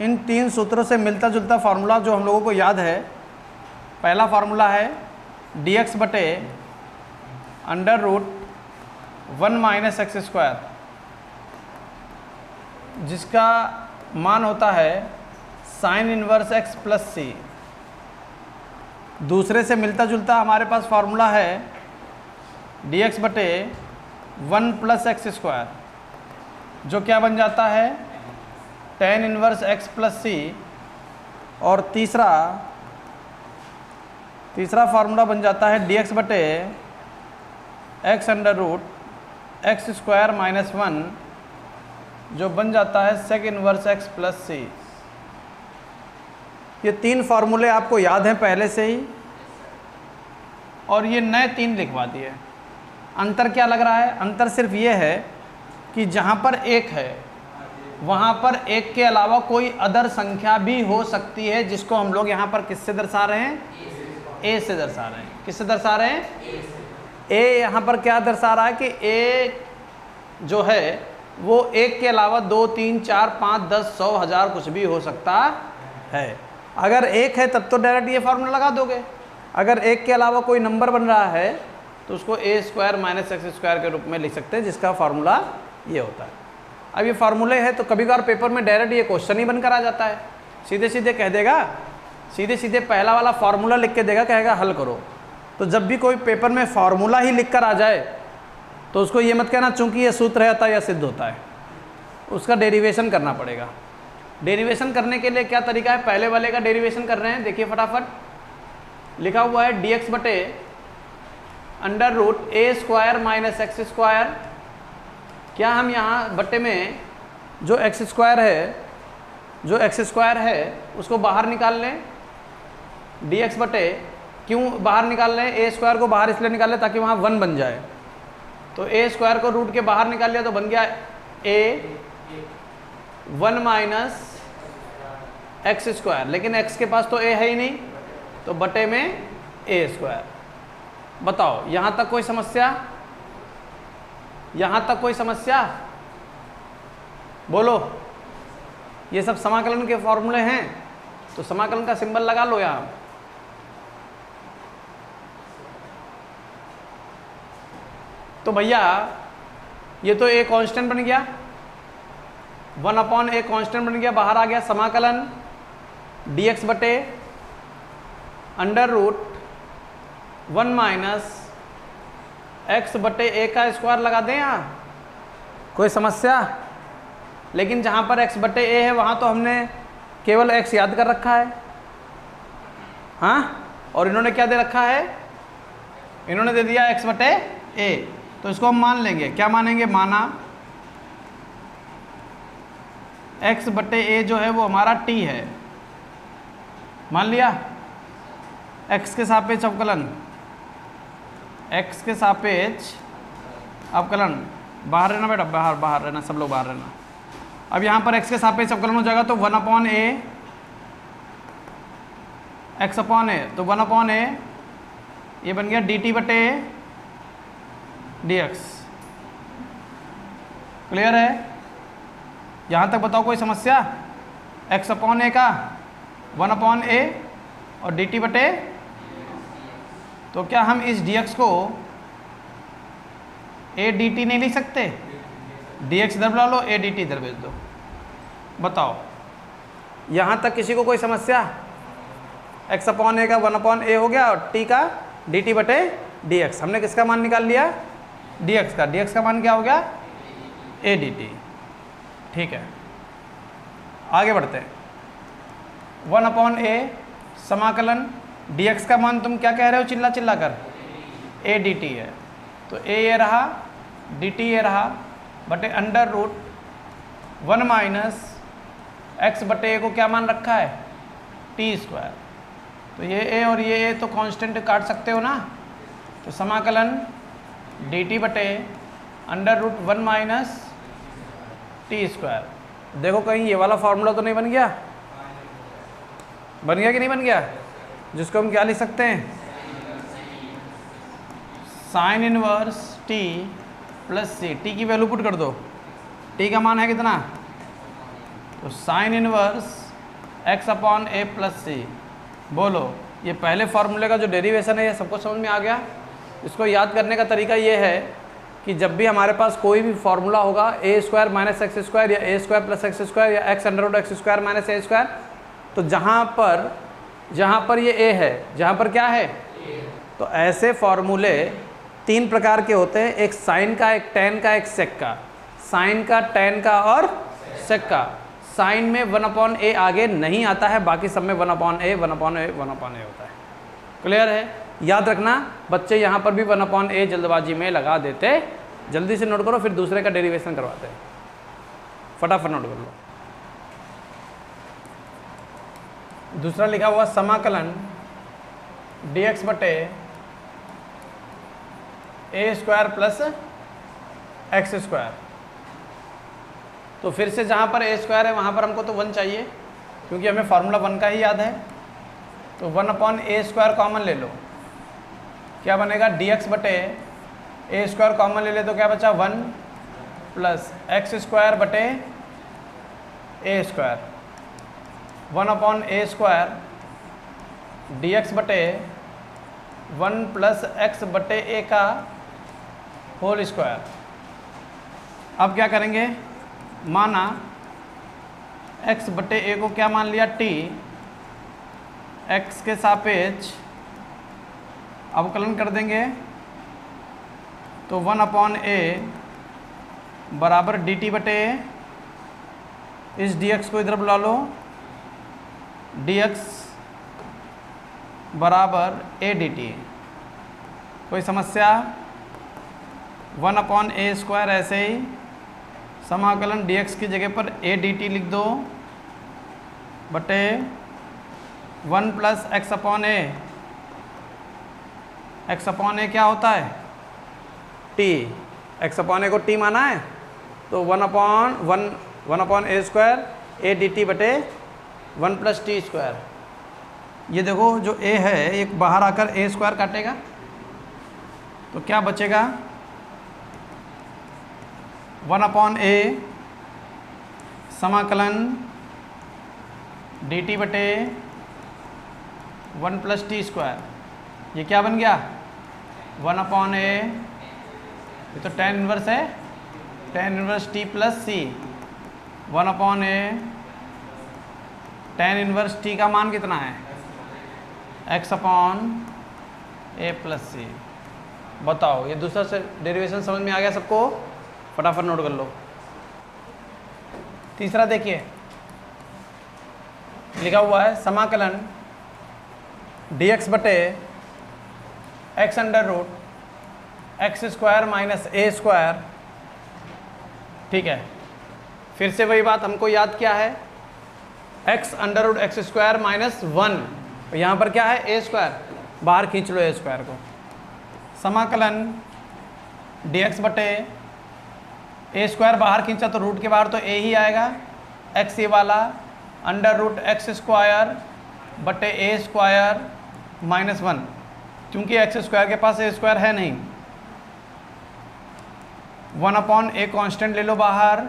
इन 3 सूत्रों से मिलता जुलता फार्मूला जो हम लोगों को याद है, पहला फार्मूला है dx बटे under root 1 minus X square, जिसका मान होता है sine inverse x plus C. दूसरे से मिलता जुलता हमारे पास फार्मूला है dx बटे 1 प्लस एक्स स्क्वायर, जो क्या बन जाता है tan inverse x plus C. और तीसरा फार्मूला बन जाता है dx बटे x under root X square minus 1, जो बन जाता है sec inverse x plus C. ये 3 फार्मूले आपको याद हैं पहले से ही, और ये नए 3 लिखवा दिए। अंतर क्या लग रहा है? अंतर सिर्फ ये है कि जहाँ पर 1 है वहाँ पर 1 के अलावा कोई अदर संख्या भी हो सकती है, जिसको हम लोग यहाँ पर किससे दर्शा रहे हैं? a से दर्शा रहे हैं। किससे दर्शा रहे हैं? a यहाँ पर क्या दर्शा रहा है कि a जो है वो 1 के अलावा 2, 3, 4, 5, 10, 100, 1000 कुछ भी हो सकता है। अगर 1 है तब तो डायरेक्ट ये फार्मूला लगा दोगे। अगर 1 के अलावा कोई नंबर बन रहा है तो उसको a square minus X square के रूप में लिख सकते हैं, जिसका फार्मूला ये होता है। अब ये फार्मूले है तो कभी कभार पेपर में डायरेक्ट ये क्वेश्चन ही बनकर आ जाता है। सीधे सीधे कह देगा, सीधे सीधे पहला वाला फार्मूला लिख के देगा, कहेगा हल करो। तो जब भी कोई पेपर में फार्मूला ही लिख कर आ जाए तो उसको ये मत कहना चूंकि ये सूत्र है अतः यह सिद्ध होता है, उसका डेरिवेशन करना पड़ेगा। डेरिवेशन करने के लिए क्या तरीका है? पहले वाले का डेरिवेशन कर रहे हैं, देखिए फटाफट। लिखा हुआ है dx बटे under root a square minus X square. क्या हम यहाँ बटे में जो एक्स स्क्वायर है उसको बाहर निकाल लें? dx बटे, क्यों बाहर निकाल लें? a स्क्वायर को बाहर इसलिए निकाल लें ताकि वहाँ 1 बन जाए। तो a स्क्वायर को रूट के बाहर निकाल लिया तो बन गया a 1 माइनस एक्स स्क्वायर, लेकिन x के पास तो a है ही नहीं, तो बटे में a स्क्वायर। बताओ यहाँ तक कोई समस्या? यहाँ तक कोई समस्या? बोलो। ये सब समाकलन के फॉर्मूले हैं, तो समाकलन का सिंबल लगा लो यहाँ। तो भैया ये तो a कांस्टेंट बन गया, 1 अपॉन a कांस्टेंट बन गया, बाहर आ गया समाकलन dx बटे अंडर रूट 1 माइनस एक्स बटे a का स्क्वायर लगा दें यहाँ। कोई समस्या? लेकिन जहाँ पर x बटे a है वहाँ तो हमने केवल x याद कर रखा है, हाँ, और इन्होंने क्या दे रखा है? इन्होंने दे दिया x बटे a, तो इसको हम मान लेंगे। क्या मानेंगे? माना x बटे a जो है वो हमारा t है, मान लिया। x के सापेक्ष अवकलन, x के सापेक्ष अवकलन, बाहर रहना बेटा, बाहर रहना, सब लोग बाहर रहना। अब यहाँ पर x के सापेक्ष अवकलन हो जाएगा तो 1 upon a x upon a, तो 1 अपॉन a ये बन गया dt बटे dx। क्लियर है? यहाँ तक बताओ कोई समस्या? x अपॉन a का 1 अपॉन a और dt बटे, तो क्या हम इस dx को a dt नहीं लिख सकते? dx इधर बुला लो, a dt इधर भेज दो। बताओ यहाँ तक किसी को कोई समस्या? x अपॉन a का 1 अपॉन a हो गया और t का dt बटे dx। हमने किसका मान निकाल लिया? dx का। dx का मान क्या हो गया? a dt। ठीक है, आगे बढ़ते हैं। 1 अपॉन a समाकलन dx का मान तुम क्या कह रहे हो चिल्ला चिल्ला कर? a dt है, तो a ये रहा, dt ये रहा, बटे अंडर रूट 1 माइनस x बटे a को क्या मान रखा है? t square. तो ये a और ये a तो कांस्टेंट काट सकते हो ना, तो समाकलन dt बटे under root 1 minus T square. देखो कहीं ये वाला फार्मूला तो नहीं बन गया? बन गया कि नहीं बन गया? जिसको हम क्या लिख सकते हैं? Sign inverse T plus C. T की वैल्यू पुट कर दो। टी का मान है कितना? तो साइन इनवर्स एक्स अपॉन ए प्लस सी। बोलो ये पहले फॉर्मूले का जो डेरिवेशन है ये सबको समझ में आ गया। इसको याद करने का तरीका ये है कि जब भी हमारे पास कोई भी फॉर्मूला होगा A square minus X square या A square plus X square या X under root X square minus A square, तो जहाँ पर ये ए है, जहाँ पर क्या है, तो ऐसे फॉर्मूले 3 प्रकार के होते हैं, एक साइन का, एक टेन का, एक सेक का। साइन का, टेन का और सेक का। साइन में 1/a आगे नहीं आता है, बाकी सब में 1/a होता है। क्लियर है? याद रखना बच्चे यहाँ पर भी 1/a जल्दबाजी में लगा देते। जल्दी से नोट करो, फिर दूसरे का डेरिवेशन करवाते हैं। फटाफट नोट कर लो। दूसरा लिखा हुआ समाकलन dx बटे ए स्क्वायर प्लस एक्स स्क्वायर। तो फिर से जहाँ पर ए स्क्वायर है वहाँ पर हमको तो 1 चाहिए, क्योंकि हमें फार्मूला 1 का ही याद है। तो 1/a स्क्वायर कॉमन ले लो, क्या बनेगा, dx बटे ए स्क्वायर कॉमन ले ले तो क्या बचा, 1 प्लस एक्स स्क्वायर बटे ए स्क्वायर। 1/a स्क्वायर dx बटे 1 प्लस एक्स बटे ए का होल स्क्वायर। अब क्या करेंगे, माना x बटे ए को क्या मान लिया, t, x के सापेक्ष अवकलन कर देंगे तो 1/a बराबर dt बटे ए। इस dx को इधर बुला लो, dx बराबर a dt। कोई समस्या? 1/a स्क्वायर ऐसे ही समाकलन dx की जगह पर a dt लिख दो बटे 1 प्लस एक्स अपॉन ए। एक्स अपॉन ए क्या होता है, t। एक्स अपॉन ए को t माना है तो 1/a स्क्वायर a dt बटे 1 प्लस टी स्क्वायर। ये देखो जो a है एक बाहर आकर a स्क्वायर काटेगा तो क्या बचेगा, 1/a समाकलन dt बटे 1 प्लस टी स्क्वायर। ये क्या बन गया, 1/a, ये तो tan इनवर्स है, tan इनवर्स t प्लस सी। 1/a tan इनवर्स t का मान कितना है, x/a प्लस सी। बताओ ये दूसरा से डेरिवेशन समझ में आ गया सबको? फटाफट नोट कर लो। तीसरा देखिए लिखा हुआ है समाकलन dx बटे X under root X square minus A square. ठीक है, फिर से वही बात हमको याद क्या है, X under root X square minus 1। यहाँ पर क्या है, ए स्क्वायर, बाहर खींच लो ए स्क्वायर को। समाकलन dx बटे ए स्क्वायर बाहर खींचा तो रूट के बाहर तो ए ही आएगा, एक्स ये वाला अंडर रूट एक्स स्क्वायर बटे ए स्क्वायर माइनस 1। क्योंकि एक्स स्क्वायर के पास ए स्क्वायर है नहीं, 1/a कांस्टेंट ले लो बाहर,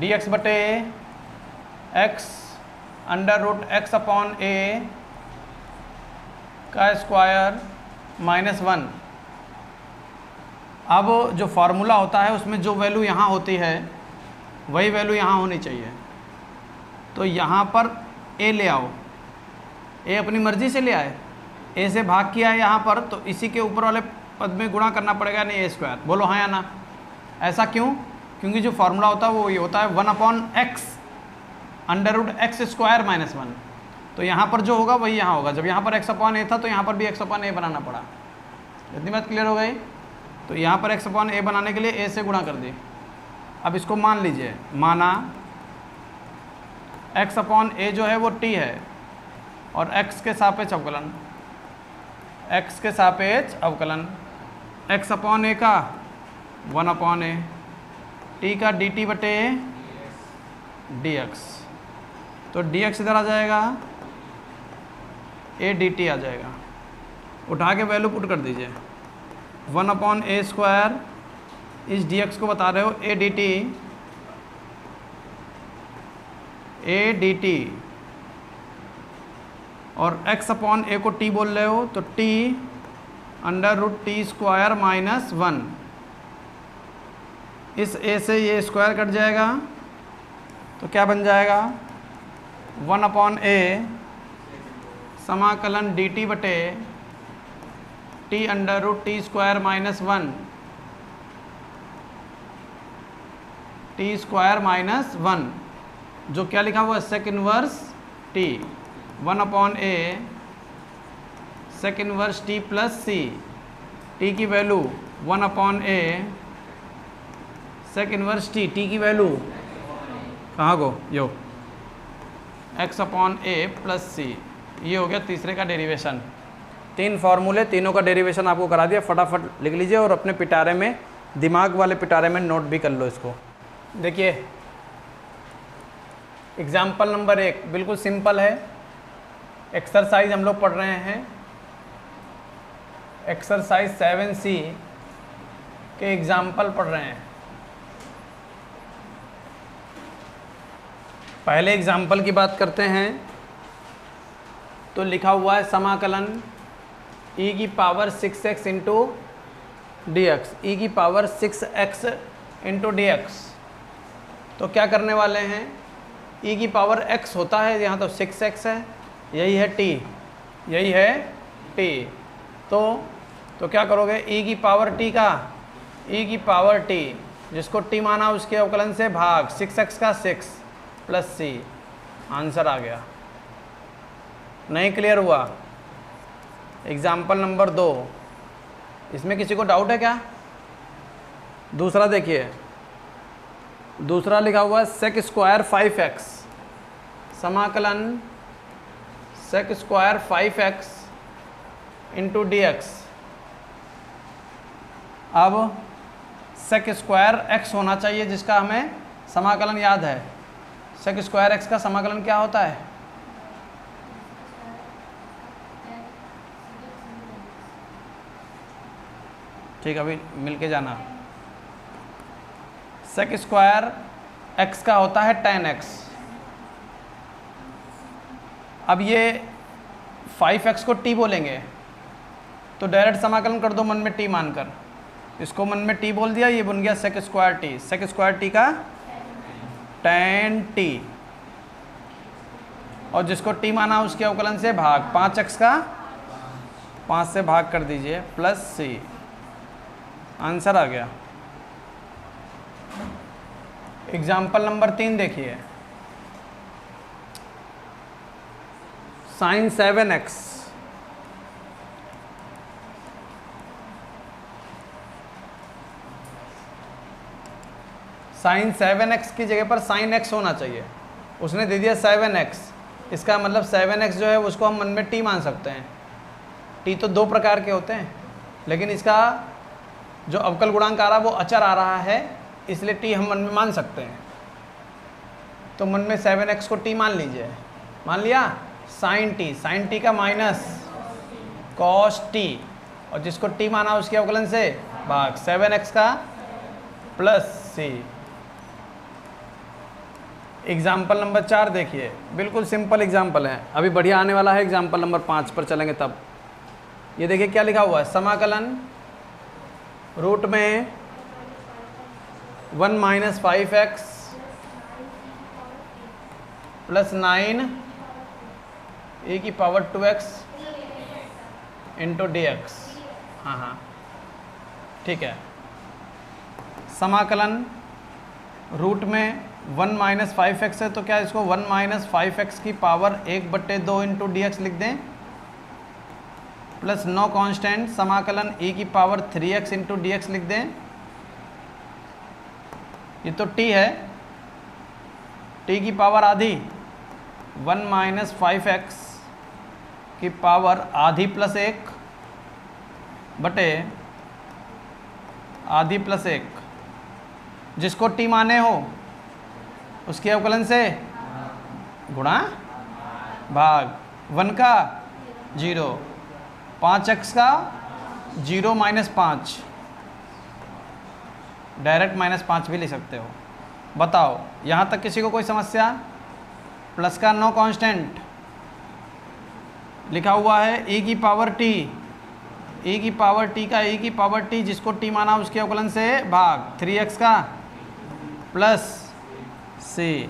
dx बटे X under root X upon A का स्क्वायर माइनस 1। अब जो फार्मूला होता है उसमें जो वैल्यू यहाँ होती है वही वैल्यू यहाँ होनी चाहिए। तो यहाँ पर a ले आओ, a अपनी मर्ज़ी से ले आए, a से भाग किया है यहाँ पर, तो इसी के ऊपर वाले पद में गुणा करना पड़ेगा, नहीं ए स्क्वायर। बोलो हाँ या ना? ऐसा क्यों? क्योंकि जो फार्मूला होता है वो ये होता है 1/x under root X square minus 1। तो यहाँ पर जो होगा वही यहाँ होगा। जब यहाँ पर x/a था तो यहाँ पर भी x/a बनाना पड़ा। इतनी बात क्लियर हो गई? तो यहाँ पर x/a बनाने के लिए a से गुणा कर दी। अब इसको मान लीजिए, माना x/a जो है वो t है और x के सापेक्ष अवकलन, x के सापेक्ष अवकलन, x/a का 1/a, t का dt बटे dx। तो dx इधर आ जाएगा, a dt आ जाएगा। उठा के वैल्यू पुट कर दीजिए, 1/a स्क्वायर इस dx को बता रहे हो a dt और x अपॉन a को t बोल रहे हो तो t under root T square minus 1, इस a से ये स्क्वायर कट जाएगा तो क्या बन जाएगा 1 अपॉन a समाकलन dt बटे t under root T square minus 1, T square minus 1, जो क्या लिखा हुआ है sec inverse t, 1 upon a sec inverse t plus c, t की value 1 upon a sec inverse t की वैल्यू कहाँ को यो x upon a plus c। ये हो गया तीसरे का डेरिवेशन। 3 फार्मूले, तीनों का डेरिवेशन आपको करा दिया, फटाफट लिख लीजिए और अपने पिटारे में, दिमाग वाले पिटारे में नोट भी कर लो इसको। देखिए एग्जाम्पल नंबर 1 बिल्कुल सिंपल है। एक्सरसाइज हम लोग पढ़ रहे हैं, एक्सरसाइज 7C के एग्जाम्पल पढ़ रहे हैं। पहले एग्जाम्पल की बात करते हैं तो लिखा हुआ है समाकलन e की power 6x into D X, E की power 6x into D X. तो क्या करने वाले हैं, e की पावर x होता है, यहाँ तो 6x है, यही है t, यही है t। तो क्या करोगे, e की पावर t का, e की पावर t जिसको t माना उसके अवकलन से भाग 6x का 6 प्लस c, आंसर आ गया। नहीं क्लियर हुआ? एग्जाम्पल नंबर 2, इसमें किसी को डाउट है क्या? दूसरा देखिए, दूसरा लिखा हुआ है सेक स्क्वायर 5x, समाकलन sec square 5x into D X. अब सेक स्क्वायर x होना चाहिए जिसका हमें समाकलन याद है। सेक स्क्वायर x का समाकलन क्या होता है? ठीक, अभी मिलके जाना। सेक स्क्वायर x का होता है tan x। अब ये 5x को t बोलेंगे तो डायरेक्ट समाकलन कर दो मन में t मानकर, इसको मन में t बोल दिया, ये बन गया sec square t, sec square t का tan t, और जिसको t माना उसके अवकलन से भाग 5x का 5 से भाग कर दीजिए प्लस c, आंसर आ गया। एग्जाम्पल नंबर 3 देखिए, साइन 7x, साइन 7x की जगह पर साइन x होना चाहिए, उसने दे दिया 7x, इसका मतलब 7x जो है उसको हम मन में t मान सकते हैं। t तो 2 प्रकार के होते हैं, लेकिन इसका जो अवकल गुणांक आ रहा है वो अचर आ रहा है, इसलिए t हम मन में मान सकते हैं। तो मन में 7x को t मान लीजिए, मान लिया, साइन t का माइनस कॉस t, और जिसको t माना उसके अवकलन से भाग 7x का प्लस c। एग्जाम्पल नंबर 4 देखिए, बिल्कुल सिंपल एग्जाम्पल है, अभी बढ़िया आने वाला है। एग्जाम्पल नंबर 5 पर चलेंगे तब। ये देखिए क्या लिखा हुआ है, समाकलन रूट में 1 माइनस 5x प्लस 9 e की power 2x into D x. हाँ ठीक है। समाकलन रूट में 1 माइनस 5x है तो क्या इसको 1 माइनस 5x की पावर 1/2 इंटू डी एक्स लिख दें, प्लस 9 कांस्टेंट समाकलन e की power 3x into D x लिख दें। ये तो t है, t की पावर आधी, 1 माइनस 5x की पावर आधी प्लस 1 बटे आधी प्लस 1, जिसको t माने हो उसके अवकलन से गुणा भाग 1 का 0, 5x का 0 माइनस 5, डायरेक्ट माइनस 5 भी ले सकते हो। बताओ यहाँ तक किसी को कोई समस्या? प्लस का 9 कांस्टेंट, लिखा हुआ है e की पावर t, e की पावर t का e की पावर t जिसको t माना उसके अवकलन से भाग 3x का प्लस c।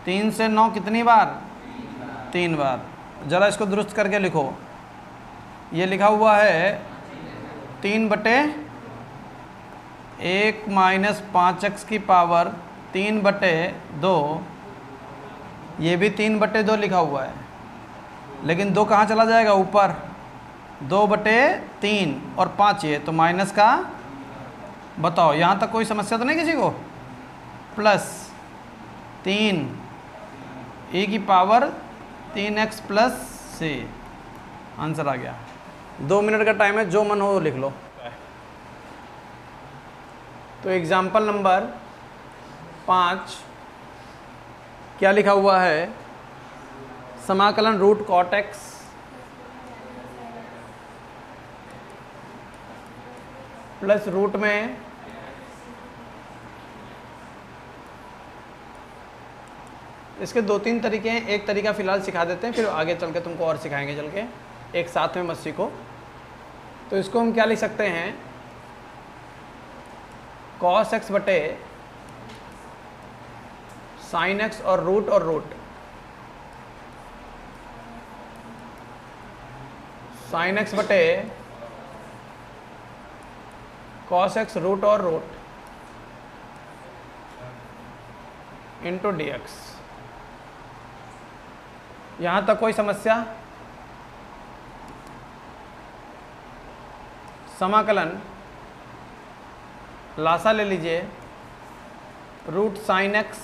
3 से 9 कितनी बार? 3 बार। ज़रा इसको दुरुस्त करके लिखो। ये लिखा हुआ है 3/1 माइनस 5x की पावर 3/2। ये भी 3/2 लिखा हुआ है, लेकिन 2 कहाँ चला जाएगा? ऊपर। 2/3 और 5 ये तो माइनस का। बताओ यहाँ तक कोई समस्या तो नहीं किसी को? प्लस 3 e की power 3x plus c। Answer आ गया। 2 मिनट का टाइम है, जो मन हो लिख लो। तो एग्जाम्पल नंबर 5 क्या लिखा हुआ है? समाकलन root cot x plus root में इसके 2-3 तरीके हैं। एक तरीका फ़िलहाल सिखा देते हैं, फिर आगे चल के तुमको और सिखाएंगे चल के, एक साथ में मत सीखो। तो इसको हम क्या लिख सकते हैं? cos x बटे sin x और रूट sin x बटे cos x root into D X. यहाँ तक कोई समस्या? समाकलन लासा ले लीजिए, root sine X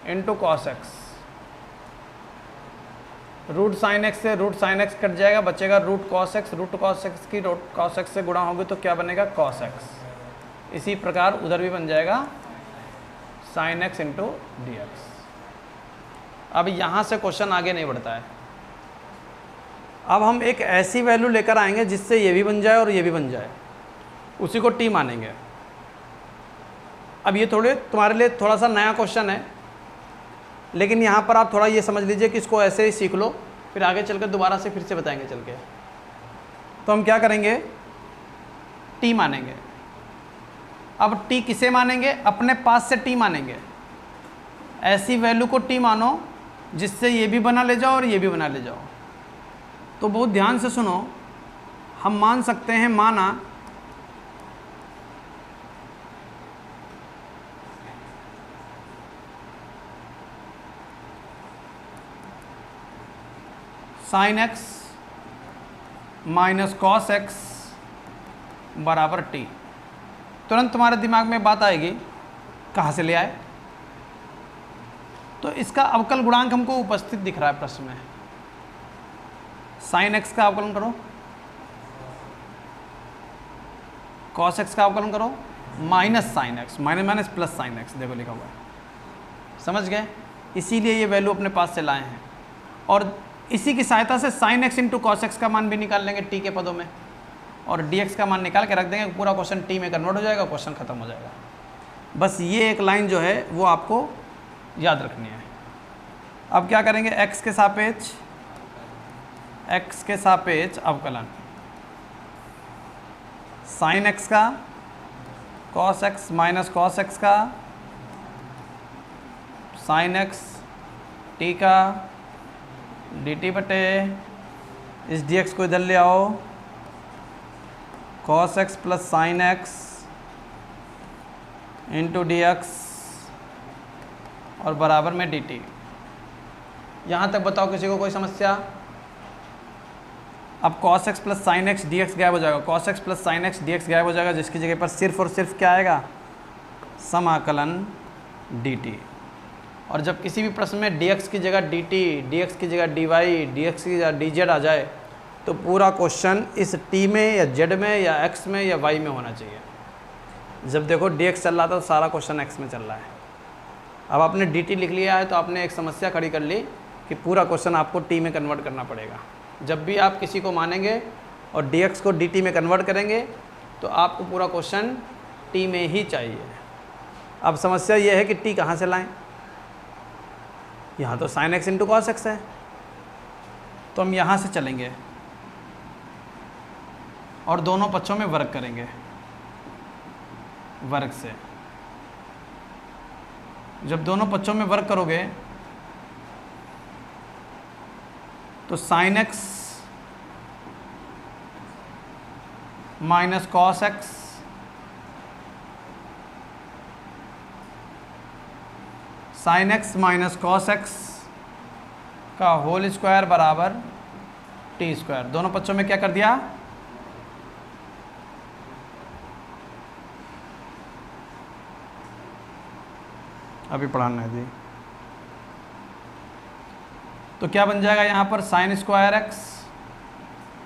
into cos X. Root sine X से रूट साइन एक्स कट जाएगा, बचेगा root cos X. Root cos X की रूट कॉस एक्स से गुणा होगी तो क्या बनेगा? Cos X. इसी प्रकार उधर भी बन जाएगा sine X into D X. अब यहाँ से क्वेश्चन आगे नहीं बढ़ता है। अब हम एक ऐसी वैल्यू लेकर आएंगे जिससे ये भी बन जाए और ये भी बन जाए, उसी को टी मानेंगे। अब ये तुम्हारे लिए थोड़ा सा नया क्वेश्चन है, लेकिन यहाँ पर आप थोड़ा ये समझ लीजिए कि इसको ऐसे ही सीख लो, फिर आगे चलकर दोबारा से फिर से बताएंगे चल के। तो हम क्या करेंगे? टी मानेंगे। अब टी किसे मानेंगे? अपने पास से टी मानेंगे। ऐसी वैल्यू को टी मानो जिससे ये भी बना ले जाओ और ये भी बना ले जाओ। तो बहुत ध्यान से सुनो, हम मान सकते हैं, माना sign X minus cos X बराबर टी। तुरंत तुम्हारे दिमाग में बात आएगी, कहाँ से ले आए? तो इसका अवकल गुणांक हमको उपस्थित दिख रहा है प्रश्न में। साइन एक्स का अवकलन करो, कॉस एक्स का अवकलन करो, minus sign X, minus minus plus sine x, देखो लिखा हुआ है। समझ गए? इसीलिए ये वैल्यू अपने पास से लाए हैं, और इसी की सहायता से sign X into cos x का मान भी निकाल लेंगे टी के पदों में, और डी एक्स का मान निकाल के रख देंगे। पूरा क्वेश्चन टी में कन्वर्ट हो जाएगा, क्वेश्चन खत्म हो जाएगा। बस ये एक लाइन जो है वो आपको याद रखनी है। अब क्या करेंगे? x के सापेक्ष अवकलन साइन x का, cos x minus cos x का, साइन x t का dt बटे इस dx को इधर ले आओ, cos x plus sine x into D x और बराबर में dt। यहाँ तक बताओ किसी को कोई समस्या? अब cos x plus sine x D x गायब हो जाएगा, cos x plus sine x D x गायब हो जाएगा, जिसकी जगह पर सिर्फ और सिर्फ क्या आएगा? समाकलन dt। और जब किसी भी प्रश्न में dx की जगह dt, dx की जगह dy, dx की जगह dz आ जाए तो पूरा क्वेश्चन इस t में या z में या x में या y में होना चाहिए। जब देखो dx चल रहा था तो सारा क्वेश्चन x में चल रहा है। अब आपने dt लिख लिया है तो आपने एक समस्या खड़ी कर ली कि पूरा क्वेश्चन आपको t में कन्वर्ट करना पड़ेगा। जब भी आप किसी को मानेंगे और dx को dt में कन्वर्ट करेंगे तो आपको पूरा क्वेश्चन t में ही चाहिए। अब समस्या ये है कि t कहाँ से लाएं? यहाँ तो sine X into cos x है, तो हम यहाँ से चलेंगे और दोनों पक्षों में वर्ग करेंगे, वर्ग से। जब दोनों पक्षों में वर्ग करोगे तो sine X minus cos x sign X minus cos x का होल स्क्वायर बराबर टी स्क्वायर। दोनों पक्षों में क्या कर दिया, अभी पढ़ाना है जी। तो क्या बन जाएगा यहाँ पर, sine square X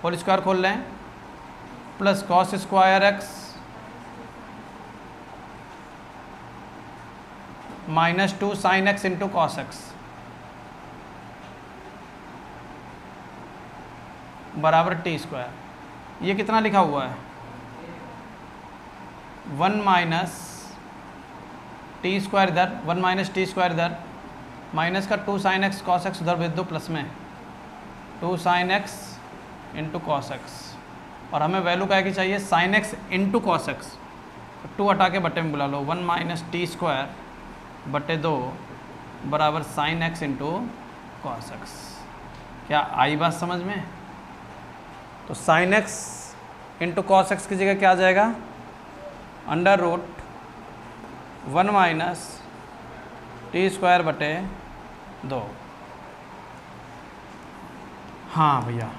whole square खोल लें plus cos square X minus 2 sine X into cos X बराबर टी स्क्वायर। ये कितना लिखा हुआ है, 1 माइनस टी स्क्वायर इधर, 1 माइनस टी स्क्वायर इधर, माइनस का 2 साइन एक्स कॉस एक्स उधर भेज दो, प्लस में 2 sine X into cos x. और हमें वैल्यू क्या की चाहिए, sign X into cos x. 2 हटा के बटे में बुला लो, 1 माइनस टी स्क्वायर बटे 2 बराबर sine X into cos X. क्या आई बात समझ में? तो sine X into cos X की जगह क्या आ जाएगा, under root 1 minus T square बटे 2। हाँ भैया,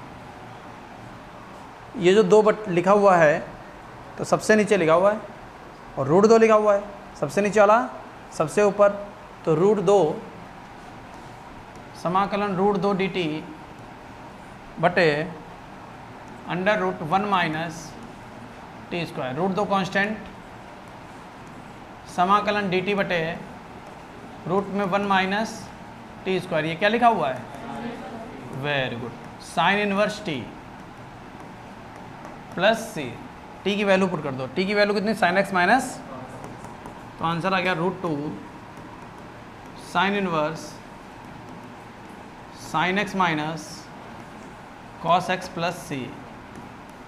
ये जो 2 लिखा हुआ है तो सबसे नीचे लिखा हुआ है और रूट 2 लिखा हुआ है, सबसे नीचे वाला सबसे ऊपर, तो रूट 2 समाकलन रूट 2 dt बटे under root 1 minus T square. Root 2 constant, समाकलन dt बटे रूट में 1 माइनस टी स्क्वायर। ये क्या लिखा हुआ है, very good, sine inverse T plus C. T की वैल्यू पुट कर दो, टी की वैल्यू कितनी, साइन एक्स माइनस, तो आंसर आ गया root 2 sine inverse sine X minus cos X plus C.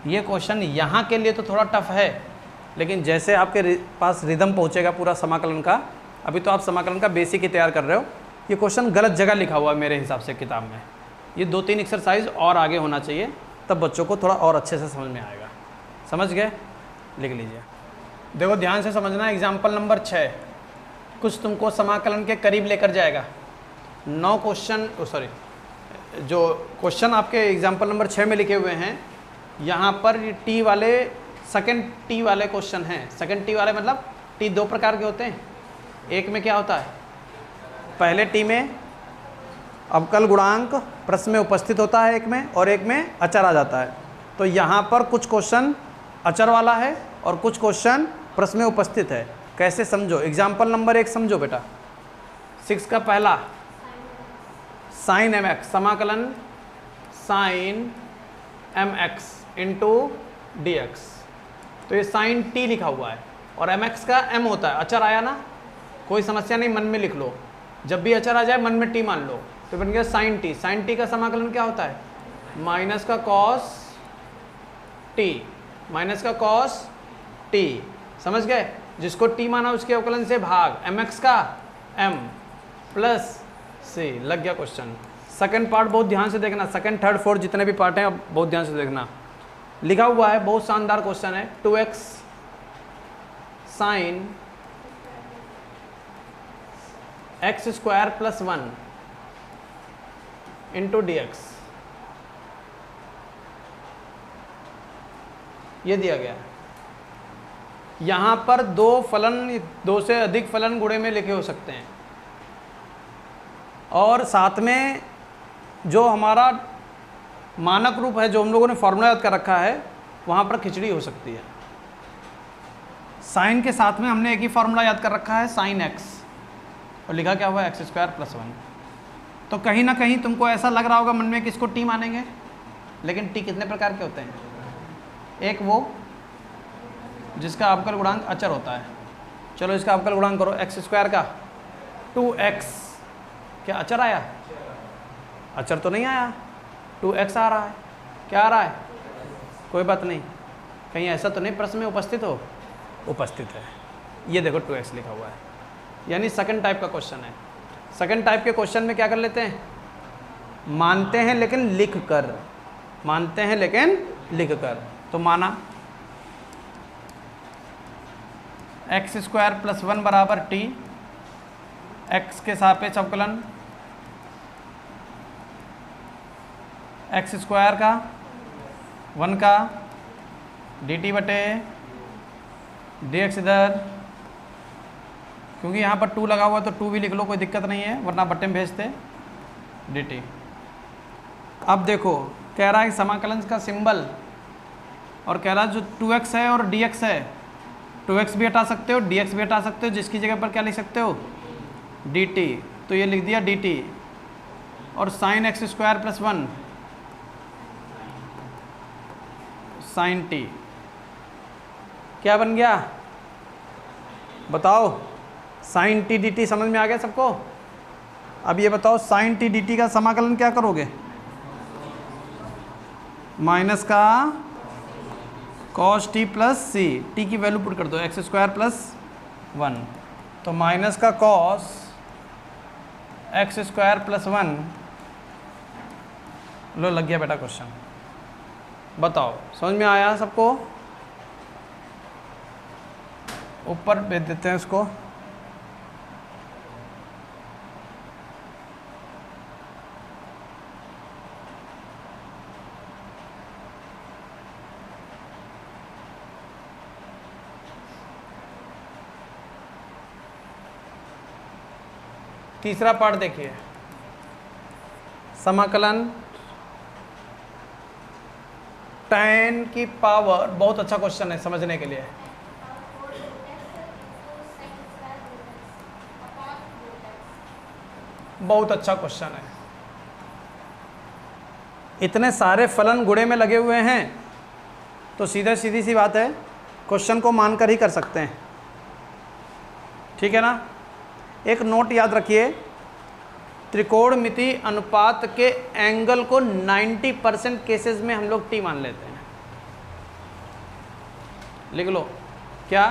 ये क्वेश्चन यहाँ के लिए तो थोड़ा टफ है, लेकिन जैसे आपके पास रिदम पहुँचेगा पूरा समाकलन का, अभी तो आप समाकलन का बेसिक ही तैयार कर रहे हो, ये क्वेश्चन गलत जगह लिखा हुआ है मेरे हिसाब से किताब में। ये 2-3 एक्सरसाइज और आगे होना चाहिए, तब बच्चों को थोड़ा और अच्छे से समझ में आएगा। समझ गए? लिख लीजिए। देखो ध्यान से समझना, एग्जाम्पल नंबर 6 कुछ तुमको समाकलन के करीब लेकर जाएगा। 9 क्वेश्चन, सॉरी, जो क्वेश्चन आपके एग्जाम्पल नंबर 6 में लिखे हुए हैं, यहाँ पर टी वाले सेकंड टी वाले क्वेश्चन हैं। सेकंड टी वाले मतलब टी 2 प्रकार के होते हैं। एक में क्या होता है, पहले टी में अवकल गुणांक प्रश्न में उपस्थित होता है एक में, और एक में अचर आ जाता है। तो यहाँ पर कुछ क्वेश्चन अचर वाला है और कुछ क्वेश्चन प्रश्न में उपस्थित है। कैसे समझो, एग्जाम्पल नंबर 1 समझो बेटा। 6 का पहला साइन एम एक्स, समाकलन sine M X into D X. तो ये साइन टी लिखा हुआ है और एम एक्स का एम होता है, अचर आया ना, कोई समस्या नहीं, मन में लिख लो। जब भी अचर आ जाए मन में टी मान लो, तो बन गया साइन टी। साइन टी का समाकलन क्या होता है, माइनस का कॉस टी, माइनस का कॉस टी। समझ गए? जिसको टी माना उसके अवकलन से भाग, एम एक्स का एम प्लस सी। लग गया क्वेश्चन। सेकंड पार्ट बहुत ध्यान से देखना, सेकंड थर्ड फोर्थ जितने भी पार्ट हैं अब बहुत ध्यान से देखना। लिखा हुआ है, बहुत शानदार क्वेश्चन है, 2x sine x square plus 1 into D x. ये दिया गया है। यहाँ पर 2 फलन, 2 से अधिक फलन गुणे में लिखे हो सकते हैं, और साथ में जो हमारा मानक रूप है, जो हम लोगों ने फॉर्मूला याद कर रखा है, वहाँ पर खिचड़ी हो सकती है। साइन के साथ में हमने एक ही फॉर्मूला याद कर रखा है, साइन एक्स, और लिखा क्या हुआ है, एक्स स्क्वायर प्लस 1। तो कहीं ना कहीं तुमको ऐसा लग रहा होगा मन में कि इसको टी मानेंगे, लेकिन टी कितने प्रकार के होते हैं। एक वो जिसका अवकल गुणांक अचर होता है। चलो इसका अवकल गुणांक करो, एक्स स्क्वायर का 2x क्या अचर आया? अचर तो नहीं आया, 2x आ रहा है। क्या आ रहा है? कोई बात नहीं, कहीं ऐसा तो नहीं प्रश्न में उपस्थित हो? उपस्थित है। ये देखो 2x लिखा हुआ है, यानी सेकंड टाइप का क्वेश्चन है। सेकंड टाइप के क्वेश्चन में क्या कर लेते हैं? मानते हैं लेकिन लिख कर, मानते हैं लेकिन लिख कर। तो माना x² + 1 बराबर t, x के सापेक्ष अवकलन x² का 1 का dt बटे dx इधर, क्योंकि यहाँ पर 2 लगा हुआ तो 2 भी लिख लो, कोई दिक्कत नहीं है, वरना बट्टे में भेजते dt। अब देखो कह रहा है समाकलन का सिंबल, और कह रहा है जो 2x है और dx है, 2x भी हटा सकते हो, dx भी हटा सकते हो, जिसकी जगह पर क्या लिख सकते हो? dt। तो ये लिख दिया dt, और sin x² + 1 sin t क्या बन गया? बताओ, sin t dt समझ में आ गया सबको? अब ये बताओ sin t dt का समाकलन क्या करोगे? माइनस का cos t + c, t की वैल्यू पुट कर दो, x² + 1, तो माइनस का cos x² + 1। लो लग गया बेटा क्वेश्चन। बताओ समझ में आया सबको? ऊपर भेज देते हैं इसको। तीसरा पार्ट देखिए, समाकलन tan की पावर, बहुत अच्छा क्वेश्चन है समझने के लिए। बहुत अच्छा क्वेश्चन है। इतने सारे फलन गुणे में लगे हुए हैं तो सीधी सी बात है, क्वेश्चन को मानकर ही कर सकते हैं, ठीक है ना। एक नोट याद रखिए, त्रिकोणमिति अनुपात के एंगल को 90% केसेस में हम लोग टी मान लेते हैं। लिख लो, क्या?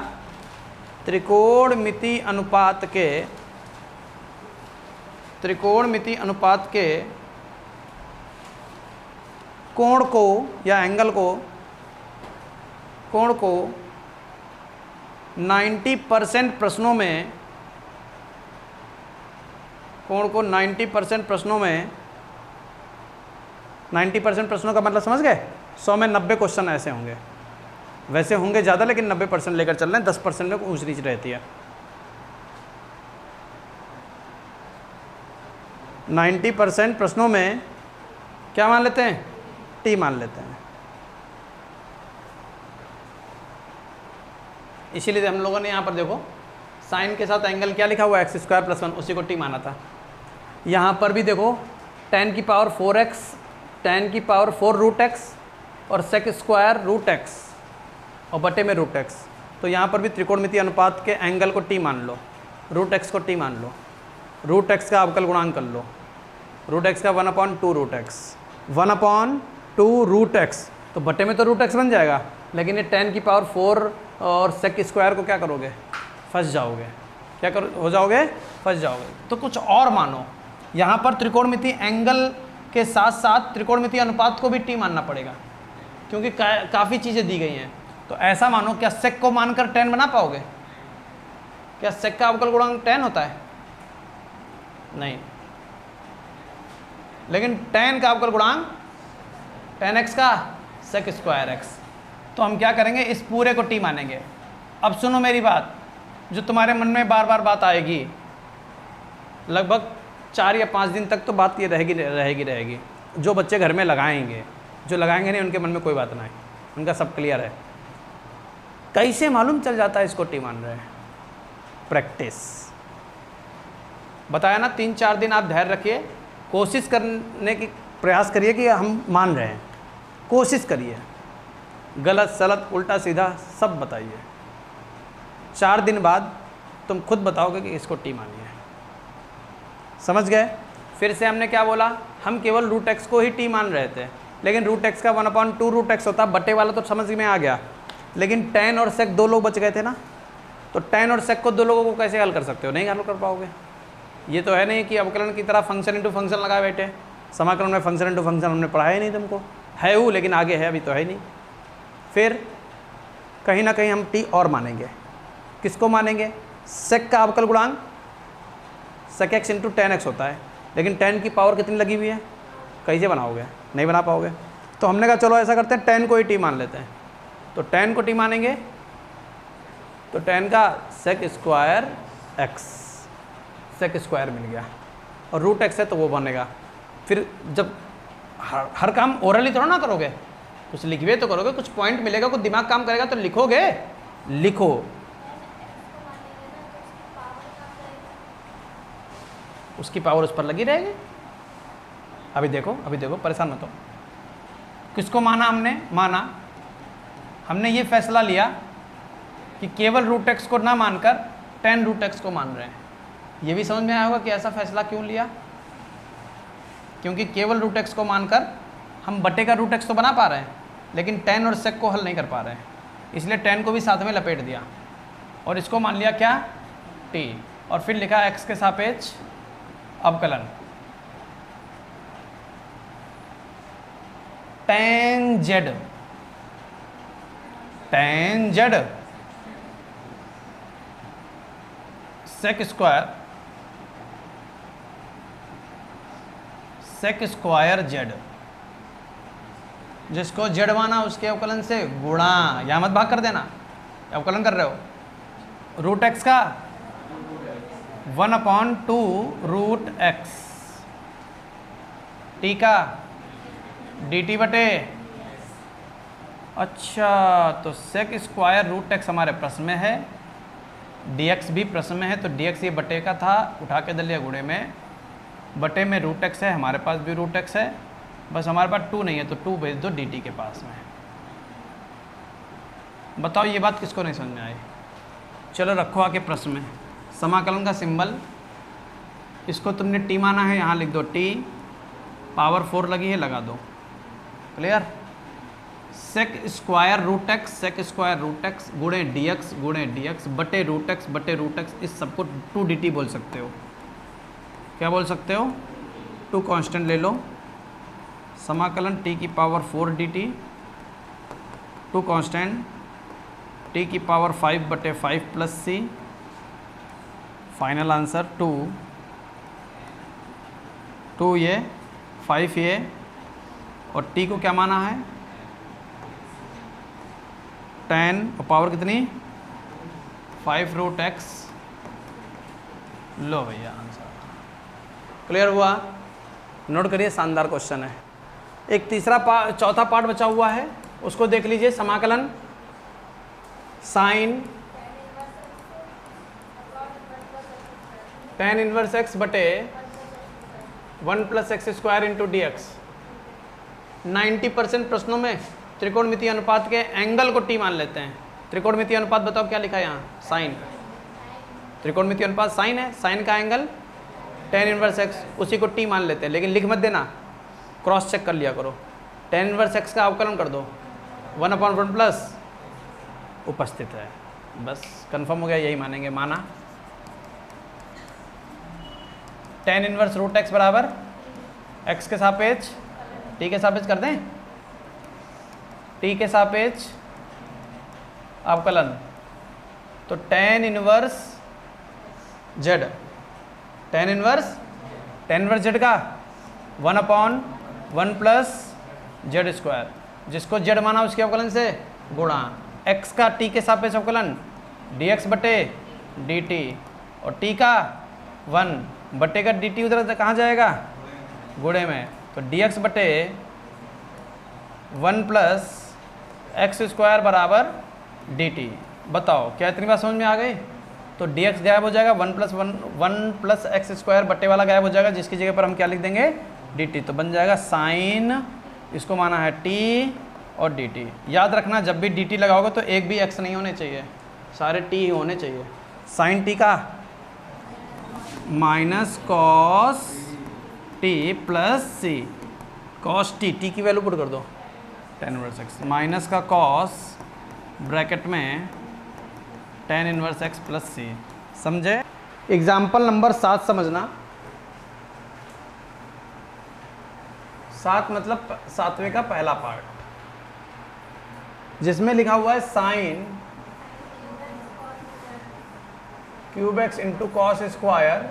त्रिकोणमिति अनुपात के कोण को या एंगल को, कोण को 90% प्रश्नों में, कोण को 90% प्रश्नों में, 90% प्रश्नों का मतलब समझ गए? 100 में 90 क्वेश्चन ऐसे होंगे, वैसे होंगे ज़्यादा लेकिन 90% लेकर चल रहे हैं, 10% में ऊंच नीच रहती है। 90% प्रश्नों में क्या मान लेते हैं? टी मान लेते हैं। इसीलिए हम लोगों ने यहाँ पर देखो साइन के साथ एंगल क्या लिखा हुआ है? x² + 1, उसी को टी माना था। यहाँ पर भी देखो tan की पावर 4x, tan की पावर 4√x और sec² √x और बटे में √x। तो यहाँ पर भी त्रिकोणमिति अनुपात के एंगल को टी मान लो, √x को टी मान लो, √x का अवकल गुणांक कर लो, √x का 1/2√x, 1/2√x, तो बटे में तो √x बन जाएगा, लेकिन ये tan की पावर 4 और sec² को क्या करोगे? फंस जाओगे। क्या हो जाओगे? फंस जाओगे। तो कुछ और मानो, यहाँ पर त्रिकोणमिति एंगल के साथ साथ त्रिकोणमिति अनुपात को भी टी मानना पड़ेगा, क्योंकि काफ़ी चीज़ें दी गई हैं। तो ऐसा मानो, क्या सेक को मानकर tan बना पाओगे? क्या सेक का अवकल गुणांक tan होता है? नहीं, लेकिन tan का अवकल गुणांक tan x का sec²x। तो हम क्या करेंगे? इस पूरे को टी मानेंगे। अब सुनो मेरी बात, जो तुम्हारे मन में बार बार बात आएगी, लगभग 4 या 5 दिन तक तो बात ये रहेगी। जो बच्चे घर में लगाएंगे, जो लगाएंगे नहीं उनके मन में कोई बात ना है, उनका सब क्लियर है। कैसे मालूम चल जाता है इसको टी मान रहे हैं? प्रैक्टिस। बताया ना, 3-4 दिन आप धैर्य रखिए, कोशिश करने की प्रयास करिए कि हम मान रहे हैं, कोशिश करिए, गलत सलत उल्टा सीधा सब बताइए। 4 दिन बाद तुम खुद बताओगे कि इसको टी मानिए। समझ गए? फिर से हमने क्या बोला, हम केवल रूट एक्स को ही टी मान रहे थे, लेकिन रूट एक्स का 1/2 रूट एक्स होता, बटे वाला तो समझ में आ गया, लेकिन tan और sec 2 लोग बच गए थे ना, तो tan और sec को 2 लोगों को कैसे हल कर सकते हो, नहीं हल कर पाओगे। ये तो है नहीं कि अवकलन की तरह फंक्शन इंटू फंक्शन लगाए बैठे, समाकलन में फंक्शन इंटू फंक्शन हमने पढ़ाया ही नहीं तुमको, है वो लेकिन आगे है, अभी तो है नहीं। फिर कहीं ना कहीं हम टी और मानेंगे, किसको मानेंगे, sec का अवकल गुणांक sec x into tan x होता है, लेकिन tan की पावर कितनी लगी हुई है, कैसे बनाओगे, नहीं बना पाओगे। तो हमने कहा चलो ऐसा करते हैं, tan को ही t मान लेते हैं, तो tan को t मानेंगे, तो tan का sec square x, sec square मिल गया, और रूट x है तो वो बनेगा। फिर जब हर काम ओरली थोड़ा ना करोगे, कुछ लिखवे तो करोगे, कुछ पॉइंट मिलेगा, कुछ दिमाग काम करेगा तो लिखोगे, लिखो। उसकी पावर उस पर लगी रहेगी। अभी देखो परेशान मत हो। किसको माना हमने, हमने ये फैसला लिया कि केवल रूट एक्स को ना मानकर tan रूट एक्स को मान रहे हैं। ये भी समझ में आया होगा कि ऐसा फैसला क्यों लिया, क्योंकि केवल रूट एक्स को मानकर हम बटे का रूट एक्स तो बना पा रहे हैं, लेकिन tan और sec को हल नहीं कर पा रहे हैं, इसलिए tan को भी साथ में लपेट दिया और इसको मान लिया क्या, t, और फिर लिखा x के सापेक्ष अवकलन tan z, sec square z, जिसको z माना उसके अवकलन से गुणा, यहाँ मत भाग कर देना, अवकलन कर रहे हो, रूट x का 1/2 रूट x, t का dt बटे, अच्छा तो sec स्क्वायर रूट x हमारे प्रश्न में है, dx भी प्रश्न में है, तो dx ये बटे का था, उठा के दलिया गुणे में, बटे में रूट x है, हमारे पास भी रूट x है, बस हमारे पास 2 नहीं है तो 2 भेज दो dt के पास में। बताओ ये बात किसको नहीं समझ में आई। चलो रखो आके प्रश्न में, समाकलन का सिंबल, इसको तुमने t माना है, यहाँ लिख दो t, पावर 4 लगी है, लगा दो, clear. sec square root x गुणे dx बटे रूट x, इस सबको 2 dt बोल सकते हो। क्या बोल सकते हो, 2 कांस्टेंट ले लो, समाकलन t की पावर 4 dt, 2 कांस्टेंट t की पावर 5 बटे 5 प्लस c, फाइनल आंसर 2 ये 5 ये, और t को क्या माना है, tan, और पावर कितनी 5 रूट x, लो भैया आंसर क्लियर हुआ। नोट करिए, शानदार क्वेश्चन है। एक चौथा पार्ट बचा हुआ है, उसको देख लीजिए, समाकलन साइन tan इनवर्स x बटे 1 plus X square into D x. 90% प्रश्नों में त्रिकोणमितीय अनुपात के एंगल को t मान लेते हैं। त्रिकोणमितीय अनुपात बताओ क्या लिखा है यहाँ, साइन, त्रिकोणमितीय अनुपात साइन है, साइन का एंगल tan इनवर्स x, उसी को t मान लेते हैं, लेकिन लिख मत देना, क्रॉस चेक कर लिया करो। tan इनवर्स x का अवकलन कर दो, 1/1 प्लस उपस्थित है, बस कंफर्म हो गया, यही मानेंगे, माना। tan इनवर्स रूट x बराबर x के सापेक्ष t के सापेक्ष कर दें, t के सापेक्ष अवकलन, तो tan इनवर्स z का 1/1 प्लस z स्क्वायर, जिसको z माना उसके अवकलन से गुणा, x का t के सापेक्ष अवकलन dx बटे dt, और t का 1 बटे का dt उधर कहाँ जाएगा, गुणे में, तो dx बटे 1 प्लस एक्स स्क्वायर बराबर dt। बताओ क्या इतनी बात समझ में आ गई। तो dx गायब हो जाएगा, 1 प्लस एक्स स्क्वायर बटे वाला गायब हो जाएगा, जिसकी जगह पर हम क्या लिख देंगे, dt, तो बन जाएगा साइन, इसको माना है t और dt। याद रखना जब भी dt लगाओगे तो एक भी x नहीं होने चाहिए, सारे t ही होने चाहिए। साइन t का माइनस कॉस टी प्लस सी कॉस टी, टी की वैल्यू पुट कर दो tan इनवर्स x, माइनस का कॉस ब्रैकेट में tan इनवर्स x प्लस सी। समझे? एग्जाम्पल नंबर 7 समझना। 7 मतलब 7वें का पहला पार्ट, जिसमें लिखा हुआ है sine cube x into cos square.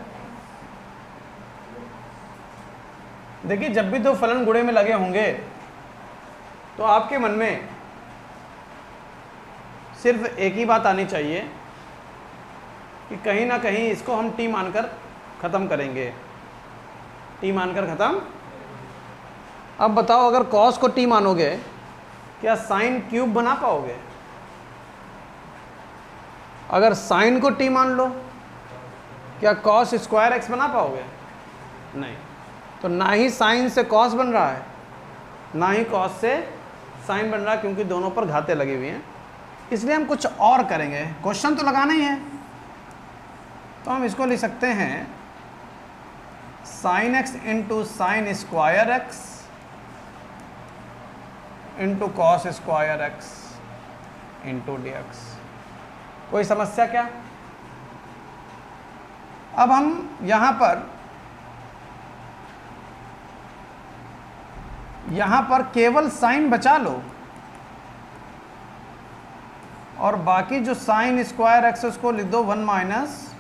देखिए, जब भी दो फलन गुणे में लगे होंगे तो आपके मन में सिर्फ एक ही बात आनी चाहिए कि कहीं ना कहीं इसको हम टी मानकर ख़त्म करेंगे, टी मानकर ख़त्म। अब बताओ, अगर कॉस को टी मानोगे क्या साइन क्यूब बना पाओगे? अगर साइन को टी मान लो क्या कॉस स्क्वायर एक्स बना पाओगे? नहीं। तो ना ही साइन से कॉस बन रहा है, ना ही कॉस से साइन बन रहा है, क्योंकि दोनों पर घाते लगी हुई हैं। इसलिए हम कुछ और करेंगे, क्वेश्चन तो लगाना ही है। तो हम इसको लिख सकते हैं sign X into sine square x into cos square x into D x. कोई समस्या क्या? अब हम यहां पर केवल साइन बचा लो और बाकी जो साइन स्क्वायर एक्स उसको लिख दो 1 minus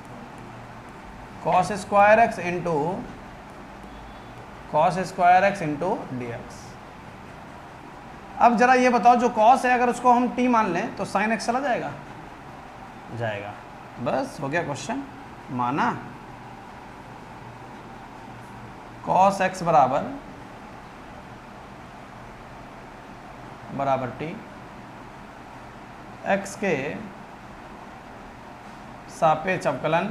cos square x into cos square x into D X. अब जरा ये बताओ, जो कॉस है अगर उसको हम टी मान लें तो साइन एक्स चला जाएगा? जाएगा। बस हो गया क्वेश्चन, माना। कॉस एक्स बराबर टी, एक्स के सापेक्ष अवकलन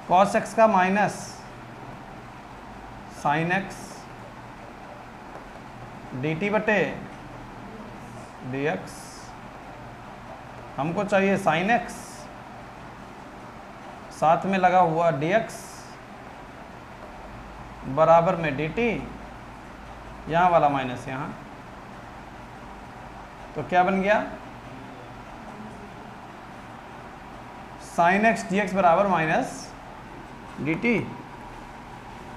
कॉस एक्स का minus sine x D T बटे डी एक्स। हमको चाहिए साइन एक्स, साथ में लगा हुआ डी एक्स बराबर में डी टी, यहाँ वाला माइनस यहाँ। तो क्या बन गया? साइन एक्स डी एक्स बराबर माइनस डी टी।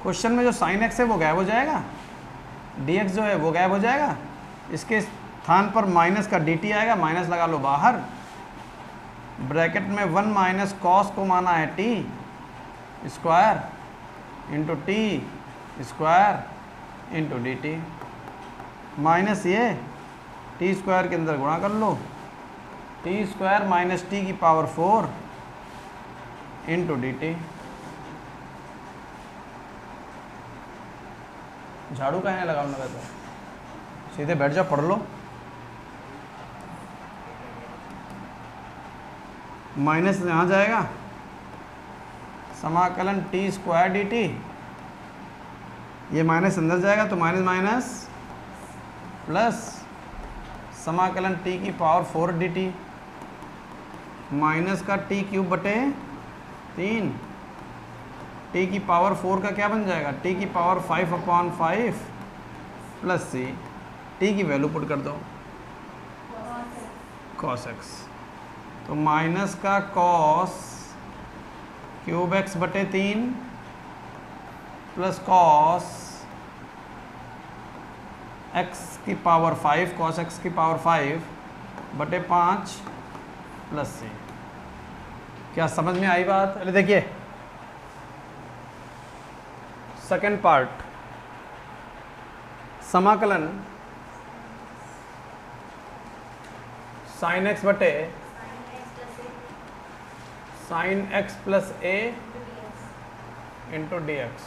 क्वेश्चन में जो साइन एक्स है वो गायब हो जाएगा, डी एक्स जो है वो गायब हो जाएगा, इसके स्थान पर माइनस का डी टी आएगा, माइनस लगा लो बाहर। ब्रैकेट में 1 माइनस कॉस को माना है T square into T square into D T, minus ये टी स्क्वायर के अंदर गुणा कर लो, टी स्क्वायर माइनस टी की पावर 4 इंटू डी टी। झाड़ू कहने लगा उन्होंने, तो सीधे बैठ जाओ, पढ़ लो। माइनस यहाँ जाएगा, समाकलन टी स्क्वायर डी टी, ये माइनस अंदर जाएगा तो माइनस माइनस प्लस समाकलन टी की पावर 4 डी टी माइनस का टी क्यूब बटे 3, टी की पावर 4 का क्या बन जाएगा? टी की पावर 5/5 प्लस सी, टी की वैल्यू पुट कर दो कॉस एक्स। तो माइनस का कॉस क्यूब एक्स बटे 3 प्लस कॉस एक्स की पावर 5, कॉस एक्स की पावर 5 बटे 5 प्लस सी। क्या समझ में आई बात? चलिए देखिए सेकेंड पार्ट, समाकलन साइन एक्स बटे साइन एक्स प्लस ए इंटू डी एक्स।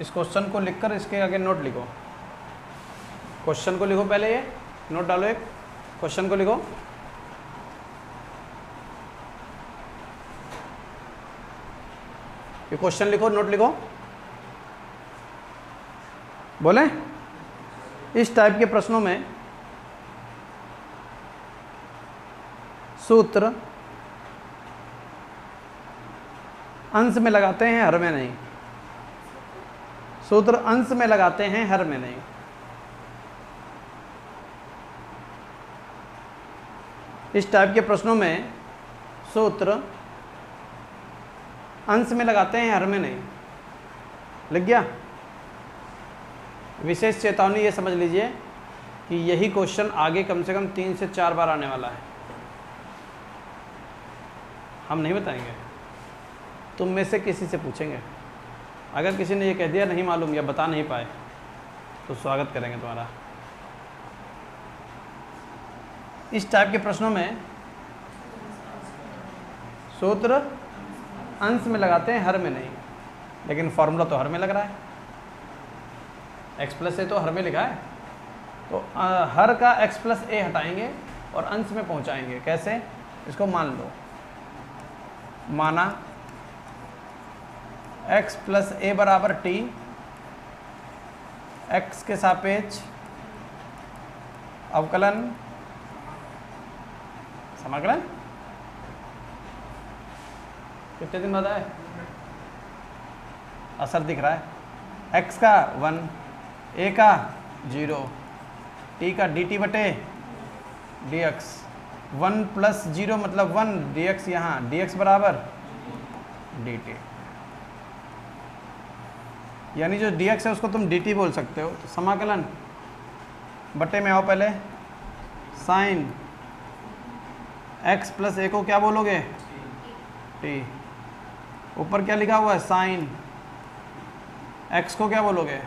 इस क्वेश्चन को लिखकर इसके आगे नोट लिखो, क्वेश्चन को लिखो, पहले ये नोट डालो, एक क्वेश्चन को लिखो। ये क्वेश्चन लिखो, नोट लिखो। बोले इस टाइप के प्रश्नों में सूत्र अंश में लगाते हैं, हर में नहीं। सूत्र अंश में लगाते हैं, हर में नहीं। इस टाइप के प्रश्नों में सूत्र अंश में लगाते हैं, हर में नहीं। लग गया? विशेष चेतावनी ये समझ लीजिए कि यही क्वेश्चन आगे कम से कम 3 से 4 बार आने वाला है। हम नहीं बताएंगे, तुम में से किसी से पूछेंगे। अगर किसी ने ये कह दिया नहीं मालूम या बता नहीं पाए तो स्वागत करेंगे तुम्हारा। इस टाइप के प्रश्नों में सूत्र अंश में लगाते हैं, हर में नहीं। लेकिन फॉर्मूला तो हर में लग रहा है, x प्लस ए तो हर में लिखा है, तो हर का x प्लस ए हटाएंगे और अंश में पहुंचाएंगे। कैसे? इसको मान लो, माना x प्लस ए बराबर t, x के सापेक्ष अवकलन समाकलन कितने दिन बाद आए? असर दिख रहा है। x का 1, a का 0, t का dt बटे dx। 1 प्लस 0 मतलब 1, dx यहाँ dx बराबर dt। यानी जो dx है उसको तुम dt बोल सकते हो। तो समाकलन बटे में आओ, पहले साइन x प्लस ए को क्या बोलोगे? t। ऊपर क्या लिखा हुआ है? साइन x को क्या बोलोगे?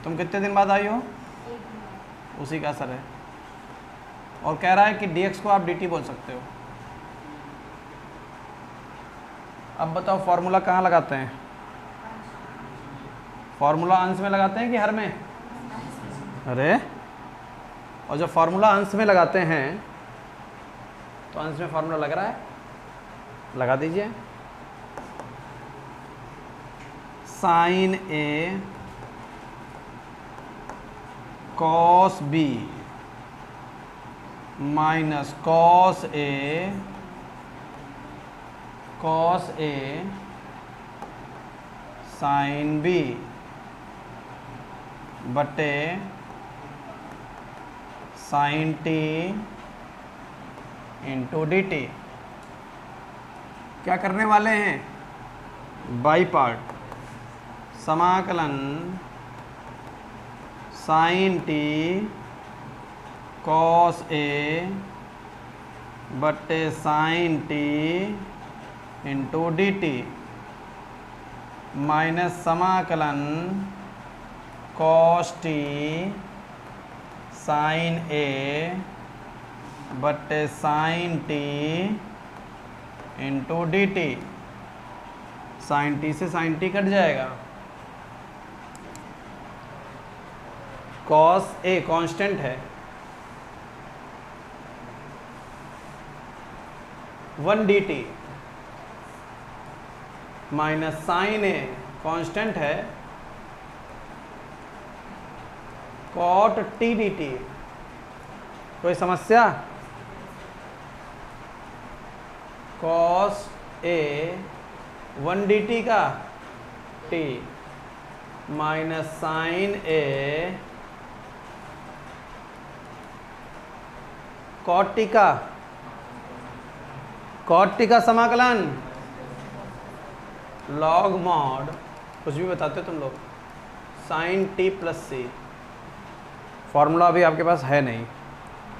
तुम कितने दिन बाद आई हो? उसी का असर है। और कह रहा है कि dx को आप dt बोल सकते हो। अब बताओ फॉर्मूला कहाँ लगाते हैं? फॉर्मूला अंश में लगाते हैं कि हर में? अरे, और जब फॉर्मूला अंश में लगाते हैं तो अंश में फॉर्मूला लग रहा है, लगा दीजिए। Sine A cos B minus cos A sine B बटे sine T into D T. क्या करने वाले हैं? बाई पार्ट, समाकलन साइन टी कॉस ए बटे sine T into D T minus समाकलन कॉस टी साइन ए बटे sine T into D T. Sine T से साइन टी कट जाएगा। कॉस ए कांस्टेंट है, 1 D T minus sine A constant है, cot T D T. कोई समस्या? Cos A 1 D T का T minus sine ए cot T का, cot T का समाकलन लॉग मॉड, कुछ भी बताते हो तुम लोग, साइन टी प्लस सी। फार्मूला अभी आपके पास है नहीं,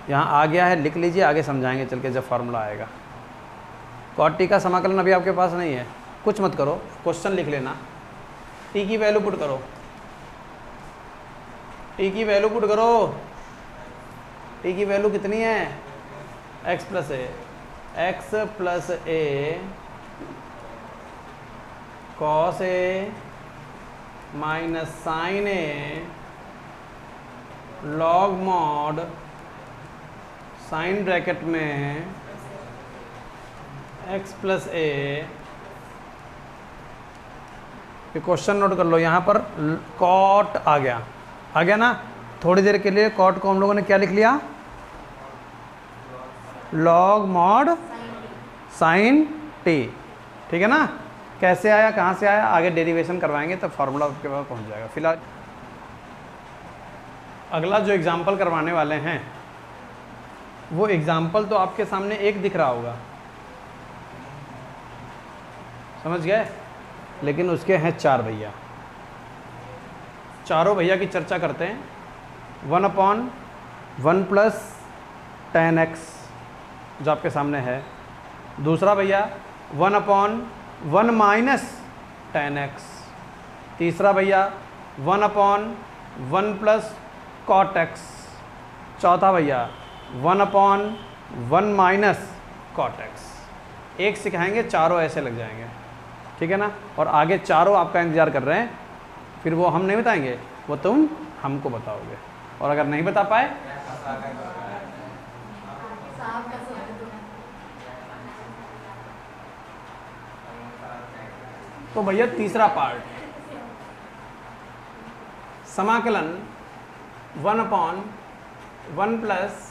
यहाँ आ गया है, लिख लीजिए, आगे समझाएंगे चल के जब फार्मूला आएगा। कॉट टी का समाकलन अभी आपके पास नहीं है, कुछ मत करो, क्वेश्चन लिख लेना। टी की वैल्यू पुट करो, टी की वैल्यू पुट करो। टी की वैल्यू कितनी है? x plus A, x plus A cos A minus sine A log mod sine bracket में x प्लस ए। ये क्वेश्चन नोट कर लो, यहाँ पर कॉट आ गया ना। थोड़ी देर के लिए कॉट को हम लोगों ने क्या लिख लिया? लॉग मॉड साइन टी, ठीक है ना। कैसे आया, कहाँ से आया, आगे डेरिवेशन करवाएंगे तब फार्मूला आपके पास पहुँच जाएगा। फिलहाल अगला जो एग्जाम्पल करवाने वाले हैं वो एग्जाम्पल तो आपके सामने एक दिख रहा होगा, समझ गए, लेकिन उसके हैं 4 भैया। चारों भैया की चर्चा करते हैं। 1/1 + tan x जो आपके सामने है। दूसरा भैया 1/1 - tan x। तीसरा भैया 1/1 + cot x। चौथा भैया 1/1 - cot x। एक सिखाएंगे, चारों ऐसे लग जाएंगे, ठीक है ना। और आगे चारों आपका इंतजार कर रहे हैं, फिर वो हम नहीं बताएंगे, वो तुम हमको बताओगे। और अगर नहीं बता पाए तो भैया तीसरा पार्ट, समाकलन 1/1 +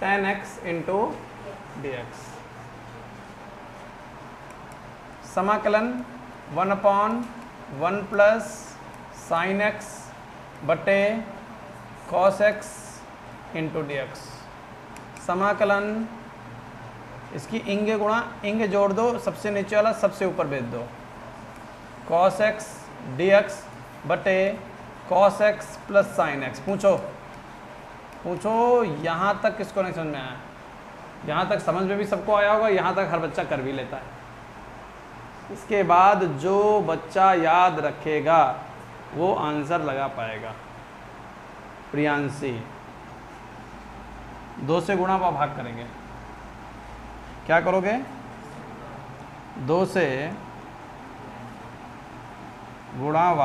tan x × dx। समाकलन 1/1 + sin x बटे cos x × dx। समाकलन, इसकी इंगे गुणा इंगे जोड़ दो, सबसे नीचे वाला सबसे ऊपर भेज दो, cos x dx बटे cos x + sin x। पूछो यहाँ तक किसको नहीं समझ में आया? यहाँ तक समझ में भी सबको आया होगा, यहाँ तक हर बच्चा कर भी लेता है। इसके बाद जो बच्चा याद रखेगा वो आंसर लगा पाएगा। प्रियांशी 2 से गुणा व भाग करेंगे। क्या करोगे? 2 से गुणा व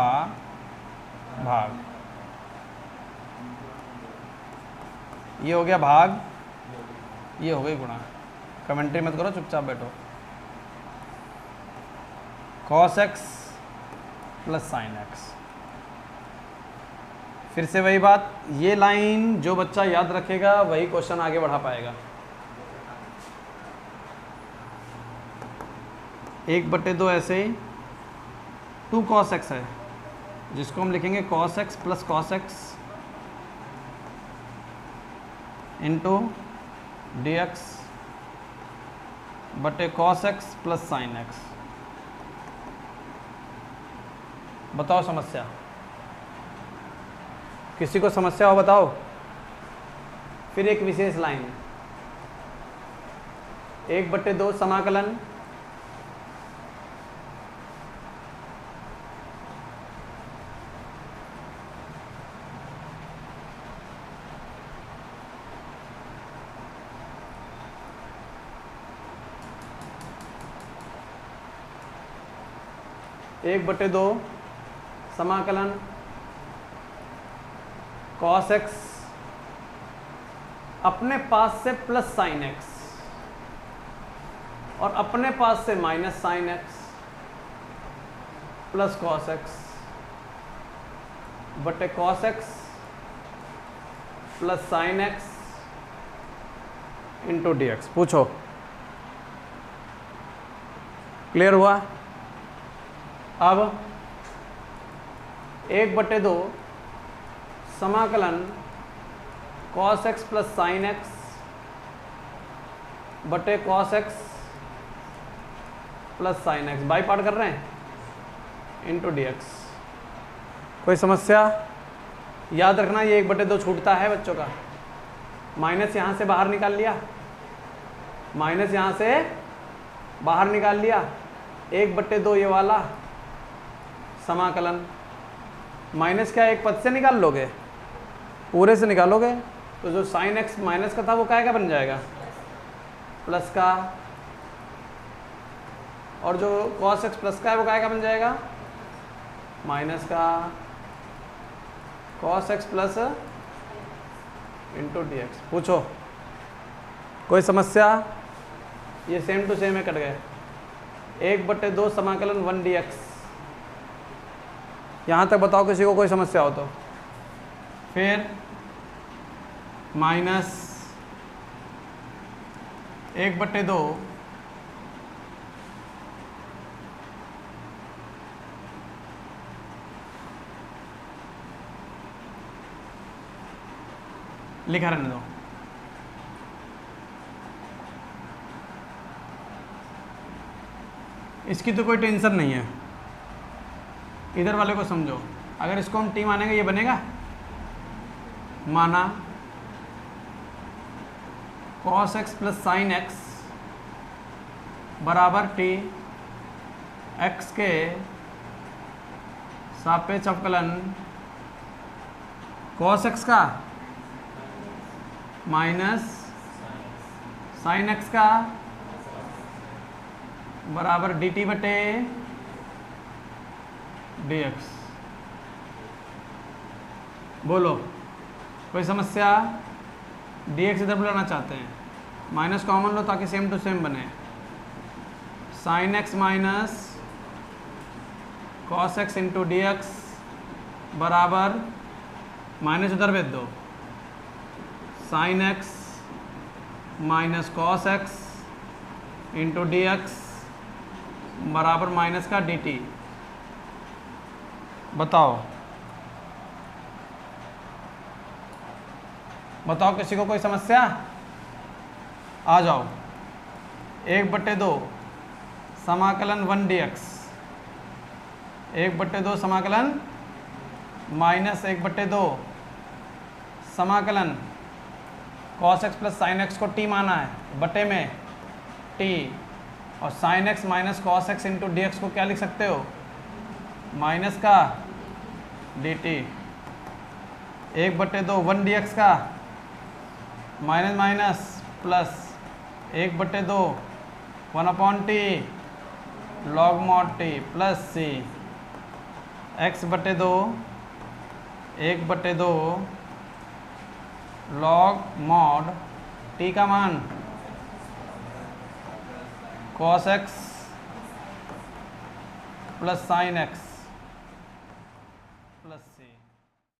भाग। ये हो गया भाग, ये हो गई गुणा। कमेंट्री मत करो, चुपचाप बैठो। cos x + sin x। फिर से वही बात, ये लाइन जो बच्चा याद रखेगा वही क्वेश्चन आगे बढ़ा पाएगा। 1/2 ऐसे ही 2 cos x है, जिसको हम लिखेंगे cos x + cos x × dx बटे cos x + sin x। बताओ समस्या, किसी को समस्या हो बताओ। फिर एक विशेष लाइन 1/2 समाकलन एक बटे दो समाकलन cos x अपने पास से प्लस sin x और अपने पास से minus sin x plus cos x बटे cos x plus sin x into dx। पूछो, क्लियर हुआ? अब 1/2 समाकलन cos x plus sin x बटे cos x plus sin x by part कर रहे हैं इंटू dx। कोई समस्या? याद रखना ये 1/2 छूटता है बच्चों का। माइनस यहाँ से बाहर निकाल लिया, माइनस यहाँ से बाहर निकाल लिया, 1/2 ये वाला समाकलन माइनस क्या एक पद से निकाल लोगे, पूरे से निकालोगे तो जो sin x माइनस का था वो क्या बन जाएगा, प्लस का, और जो cos x प्लस का है वो क्या बन जाएगा, माइनस का। cos x plus into dx। पूछो, कोई समस्या? ये सेम टू सेम है, कट गए। 1/2 समाकलन 1 dx। यहाँ तक बताओ किसी को कोई समस्या हो तो। फिर माइनस 1/2 लिखा रहने दो। इसकी तो कोई टेंशन नहीं है, इधर वाले को समझो। अगर इसको हम टी मानेंगे ये बनेगा, माना cos x plus sine x बराबर टी x के सापेक्ष अवकलन cos x का माइनस साइन x का बराबर dt बटे dx। बोलो कोई समस्या? dx इधर बुलाना चाहते हैं, माइनस कॉमन लो ताकि सेम टू सेम बने। Sine x minus cos x into D X बराबर माइनस उधर भेज दो, sine x minus cos x into D X बराबर माइनस का dt। बताओ बताओ किसी को कोई समस्या? आ जाओ। 1/2 समाकलन 1 dx, 1/2 समाकलन माइनस 1/2 समाकलन cos x plus sine x को t माना है, बटे में t, और sine x minus cos x into D X को क्या लिख सकते हो? माइनस का dt। 1/2 1 dx का minus minus plus 1/2 1/t log mod t plus c x/2 1/2 log mod t का मान cos x plus sine x